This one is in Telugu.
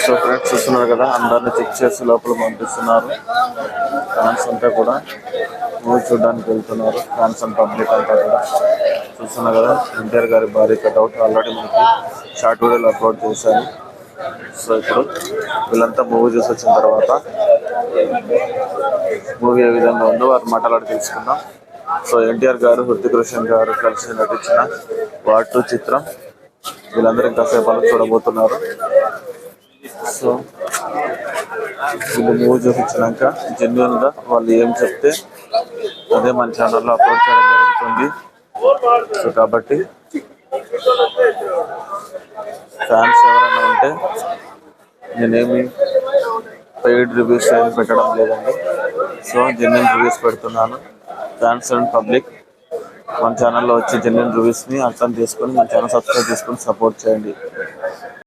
సో ఫ్రెండ్స్ చూస్తున్నారు కదా, అందరిని చెక్ చేసి లోపల పంపిస్తున్నారు. ఫ్యాన్స్ అంతా కూడా మూవీ చూడడానికి వెళ్తున్నారు. ఫ్యాన్స్ అండ్ పబ్లిక్ అంతా కూడా చూస్తున్నారు కదా. ఎన్టీఆర్ గారి భారీ కట్అవుట్ ఆల్రెడీ మనకి షార్ట్ వీడియోలో అప్లోడ్ చేశారు. సో ఇప్పుడు వీళ్ళంతా మూవీ చూసి వచ్చిన తర్వాత మూవీ ఏ విధంగా ఉందో వారు మాట్లాడి తెలుసుకుందాం. సో ఎన్టీఆర్ గారు, హృతిక్ రోషన్ గారు కలిసి నటించిన వార్ 2 చిత్రం వీళ్ళందరూ ఇంకాసేపు చూడబోతున్నారు. సో వీళ్ళు మూవీ చూపించినాక జెన్యున్ గా వాళ్ళు ఏం చెప్తే అదే మన ఛానల్లో అప్లోడ్ చేయడం జరుగుతుంది. సో కాబట్టి ఫ్యాన్స్ ఎవరైనా ఉంటే, నేనేమి పెయిడ్ రివ్యూస్ ఏమి పెట్టడం లేదండి. సో జెన్యున్ రివ్యూస్ పెడుతున్నాను. ఫ్యాన్స్ అండ్ పబ్లిక్ మన ఛానల్లో వచ్చే జెన్యున్ రివ్యూస్ని అర్థం చేసుకొని మన ఛానల్ సబ్స్క్రైబ్ చేసుకొని సపోర్ట్ చేయండి.